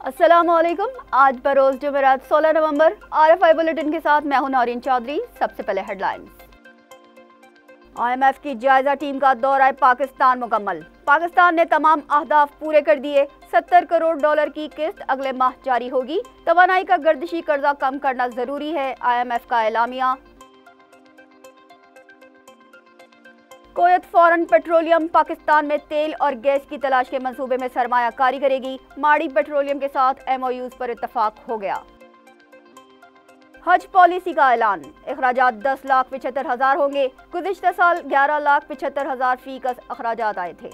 अस्सलामुअलैकुम। आज बरोज जुमेरात 16 नवंबर। RFI bulletin के साथ मैं हूं नौरीन चौधरी। सबसे पहले हेडलाइंस। IMF की जायजा टीम का दौरा पाकिस्तान मुकम्मल। पाकिस्तान ने तमाम अहदाफ पूरे कर दिए। 70 करोड़ डॉलर की किस्त अगले माह जारी होगी। तवानाई का गर्दिशी कर्जा कम करना जरूरी है, IMF का एलामिया। कुवैत फॉरेन पेट्रोलियम पाकिस्तान में तेल और गैस की तलाश के मंसूबे में सरमायाकारी करेगी। माड़ी पेट्रोलियम के साथ MOUs पर इत्तफाक हो गया। हज पॉलिसी का ऐलान। अखराजात 10,75,000 होंगे। गुज़िश्ता साल 11,75,000 फीकस अखराजात आए थे।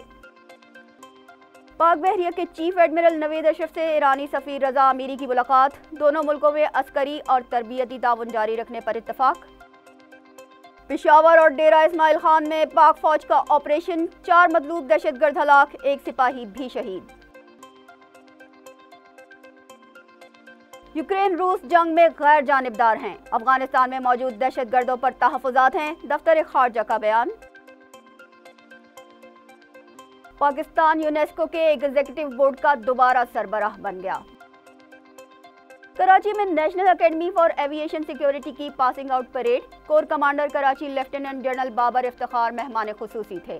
पाक बहरिया के चीफ एडमिरल नवेद अशरफ से ईरानी सफीर रजा अमीरी की मुलाकात। दोनों मुल्कों में अस्करी और तरबियती ताउन जारी रखने पर इत्तफाक। पेशावर और डेरा इस्माइल खान में पाक फौज का ऑपरेशन। 4 मतलूब दहशतगर्द हलाक, 1 सिपाही भी शहीद। यूक्रेन रूस जंग में गैर जानिबदार हैं। अफगानिस्तान में मौजूद दहशतगर्दों पर तहफ़्फ़ुज़ात हैं, दफ्तर खारजा का बयान। पाकिस्तान यूनेस्को के एग्जीक्यूटिव बोर्ड का दोबारा सरबराह बन गया। कराची में national academy for aviation security की passing out parade. Corps commander Karachi lieutenant general Babar Iftikhar मेहमान खुसूसी थे।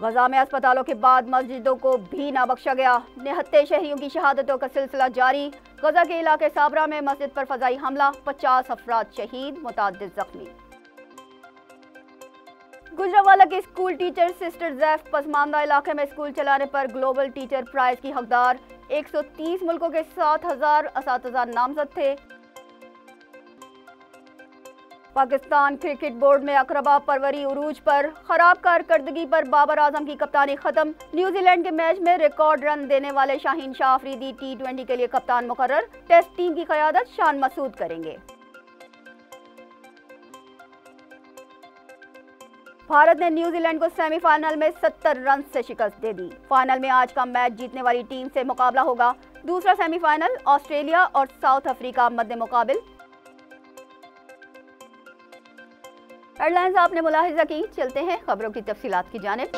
गजा में अस्पतालों के बाद मस्जिदों को भी ना बख्शा गया। निहत्ते शहरियों की शहादतों का सिलसिला जारी। गजा के इलाके साबरा में मस्जिद पर फजाई हमला, 50 अफराद शहीद, मुताद्दिद जख्मी। गुजरावाला के स्कूल टीचर सिस्टर जैफ पसमानदा इलाके में स्कूल चलाने पर ग्लोबल टीचर प्राइज की हकदार। 130 मुल्कों के 7,000 असातिज़ा नामजद थे। पाकिस्तान क्रिकेट बोर्ड में अकरबा परवरी उरूज पर। खराब कारकर्दगी पर बाबर आजम की कप्तानी खत्म। न्यूजीलैंड के मैच में रिकॉर्ड रन देने वाले शाहीन शाह अफरीदी T20 के लिए कप्तान मुकर्रर। टेस्ट टीम की क़यादत शान मसूद करेंगे। भारत ने न्यूजीलैंड को सेमीफाइनल में 70 रन से शिकस्त दे दी। फाइनल में आज का मैच जीतने वाली टीम से मुकाबला होगा। दूसरा सेमीफाइनल ऑस्ट्रेलिया और साउथ अफ्रीका मद्दे मुकाबिल। हेडलाइंस आपने मुलाहिजा की। चलते हैं खबरों की तफसीलात की जानिब।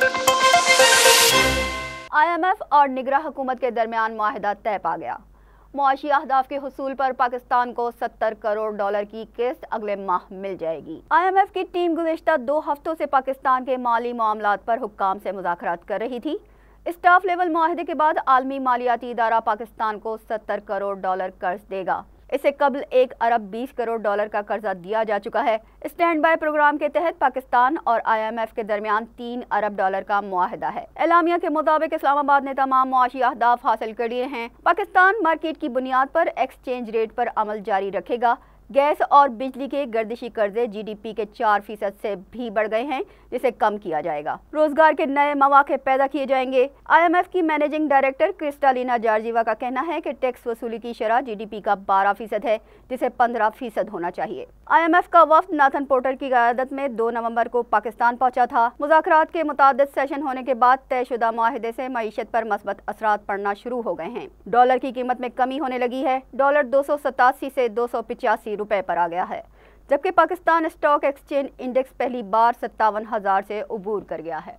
IMF और निगरां हुकूमत के दरमियान मुआहिदा तय पा गया। मुआशी अहदाफ के हुसूल पर पाकिस्तान को 70 करोड़ डॉलर की किस्त अगले माह मिल जाएगी। IMF की टीम गुज़िश्ता 2 हफ्तों से पाकिस्तान के माली मामलात पर हुक्काम से मुज़ाकरात कर रही थी। स्टाफ लेवल मुआहिदे के बाद आलमी मालियाती इदारा पाकिस्तान को 70 करोड़ डॉलर कर्ज देगा। इससे कबल 1 अरब 20 करोड़ डॉलर का कर्जा दिया जा चुका है। स्टैंड बाय प्रोग्राम के तहत पाकिस्तान और IMF के दरमियान 3 अरब डॉलर का मुआहिदा है। एलामिया के मुताबिक इस्लामाबाद ने तमाम मुआशी अहदाफ हासिल कर लिए हैं। पाकिस्तान मार्केट की बुनियाद पर एक्सचेंज रेट पर अमल जारी रखेगा। गैस और बिजली के गर्दिशी कर्जे GDP के 4% से भी बढ़ गए हैं, जिसे कम किया जाएगा। रोजगार के नए मौके पैदा किए जाएंगे। IMF की मैनेजिंग डायरेक्टर क्रिस्टालिना जॉर्जिवा का कहना है कि टैक्स वसूली की शरह GDP का 12% है, जिसे 15% होना चाहिए। IMF का वफ्द नाथन पोर्टर की क़यादत में 2 नवंबर को पाकिस्तान पहुंचा था। मुज़ाकरात के मुतादिद सेशन होने के बाद तयशुदा मुआहिदे से मईशत पर मस्बत असरात पड़ना शुरू हो गए हैं। डॉलर की कीमत में कमी होने लगी है। डॉलर 287 से 285 रुपए पर आ गया है, जबकि पाकिस्तान स्टॉक एक्सचेंज इंडेक्स पहली बार 57,000 से उबूर कर गया है।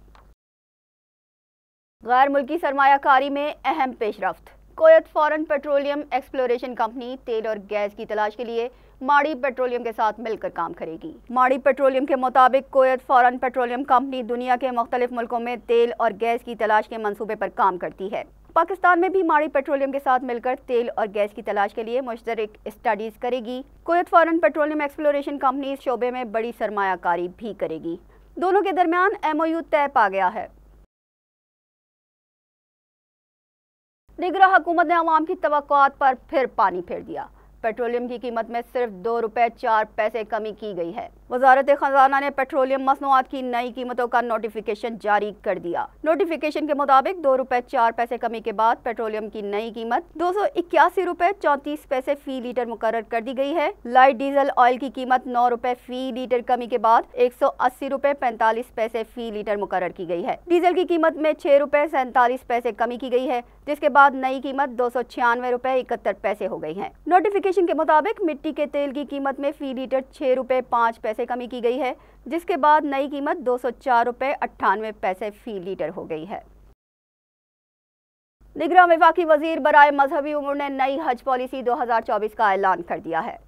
गैर मुल्की सरमायाकारी में अहम पेशरफ्त। Kuwait foreign petroleum exploration company तेल और गैस की तलाश के लिए माड़ी पेट्रोलियम के साथ मिलकर काम करेगी। माड़ी पेट्रोलियम के मुताबिक कुवैत फॉरेन पेट्रोलियम कंपनी दुनिया के मुख्तलिफ मुल्कों में तेल और गैस की तलाश के मंसूबे पर काम करती है। पाकिस्तान में भी माड़ी पेट्रोलियम के साथ मिलकर तेल और गैस की तलाश के लिए मुश्तरक स्टडीज करेगी। Kuwait foreign petroleum exploration company इस शोबे में बड़ी सरमायाकारी भी करेगी। दोनों के दरमियान MOU तय पा गया है। निगरां हुकूमत ने अवाम की तवक्कुआत पर फिर पानी फेर दिया। पेट्रोलियम की कीमत में सिर्फ 2 रुपए 4 पैसे कमी की गई है। वजारत खजाना ने पेट्रोलियम मसनूआत की नई कीमतों का नोटिफिकेशन जारी कर दिया। नोटिफिकेशन के मुताबिक 2 रुपए 4 पैसे कमी के बाद पेट्रोलियम की नई कीमत 281 रुपए 34 पैसे फी लीटर मुकर्रर कर दी गई है। लाइट डीजल ऑयल की कीमत 9 रुपए फी लीटर कमी के बाद 180 रुपए 45 पैसे फी लीटर मुकर्रर की गई है। डीजल की कीमत में 6 रुपए 47 पैसे कमी की गई है, जिसके बाद नई कीमत 296 रुपए 71 पैसे हो गई है। नोटिफिकेशन के मुताबिक मिट्टी के तेल की कीमत में फी लीटर 6 रुपए 5 पैसे कमी की गई है, जिसके बाद नई कीमत 204 रुपए 98 पैसे फी लीटर हो गई है। निगरान वफाकी वजीर बराए मजहबी उमूर ने नई हज पॉलिसी 2024 का ऐलान कर दिया है।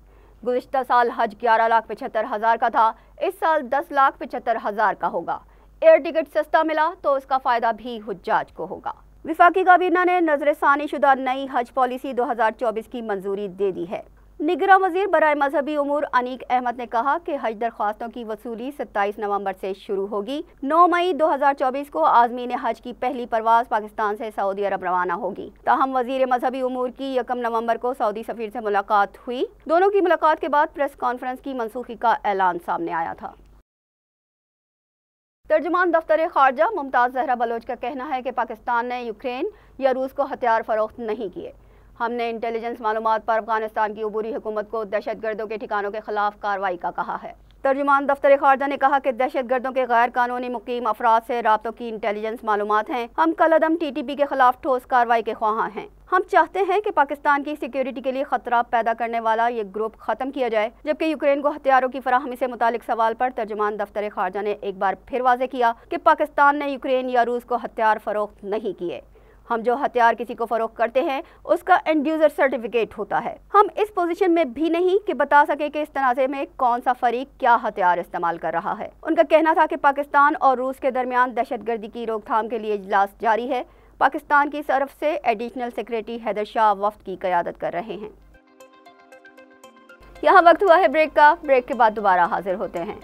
गुज़िश्ता साल हज 11,75,000 का था, इस साल 10,75,000 का होगा। एयर टिकट सस्ता मिला तो उसका फ़ायदा भी हुज्जाज को होगा। वफाकी काबीना ने नज़रसानी शुदा नई हज पॉलिसी 2024 की मंजूरी दे दी है। निगरान वजीर बराए मजहबी उमूर अनीक अहमद ने कहा कि हज दरख्वास्तों की वसूली 27 नवंबर से शुरू होगी। 9 मई 2024 को आज़मीन हज की पहली परवाज पाकिस्तान से सऊदी अरब रवाना होगी। ताहम वजीर मजहबी उमूर की 1 नवंबर को सऊदी सफीर से मुलाकात हुई। दोनों की मुलाकात के बाद प्रेस कॉन्फ्रेंस की मनसूखी का ऐलान सामने आया था। तर्जुमान दफ्तर खारजा मुमताज़ जहरा बलोच का कहना है कि पाकिस्तान ने यूक्रेन या रूस को हथियार फरोख्त नहीं किए। हमने इंटेलिजेंस मालूमात पर अफगानिस्तान की अबूरी हुकूमत को दहशतगर्दों के ठिकानों के खिलाफ कार्रवाई का कहा है। तर्जुमान दफ्तर खारजा ने कहा कि दहशतगर्दों के गैर कानूनी मुकीम अफराद से राब्तों की इंटेलिजेंस मालूमात हैं। हम कलअदम TTP के खिलाफ ठोस कार्रवाई के ख्वाहां हैं। हम चाहते हैं कि पाकिस्तान की सिक्योरिटी के लिए खतरा पैदा करने वाला ये ग्रुप खत्म किया जाए। जबकि यूक्रेन को हथियारों की फराहमी से मुतालिक सवाल पर तर्जुमान दफ्तर खारजा ने एक बार फिर वाज़ेह किया कि पाकिस्तान ने यूक्रेन या रूस को हथियार फरोख्त नहीं किए। हम जो हथियार किसी को फरोख्त करते हैं उसका एंड यूजर सर्टिफिकेट होता है। हम इस पोजीशन में भी नहीं कि बता सके कि इस तनाज़े में कौन सा फरीक क्या हथियार इस्तेमाल कर रहा है। उनका कहना था कि पाकिस्तान और रूस के दरमियान दहशतगर्दी की रोकथाम के लिए इजलास जारी है। पाकिस्तान की तरफ से एडिशनल सेक्रेटरी हैदर शाह वफ्द की क़यादत कर रहे हैं। यहाँ वक्त हुआ है ब्रेक का। ब्रेक के बाद दोबारा हाजिर होते हैं।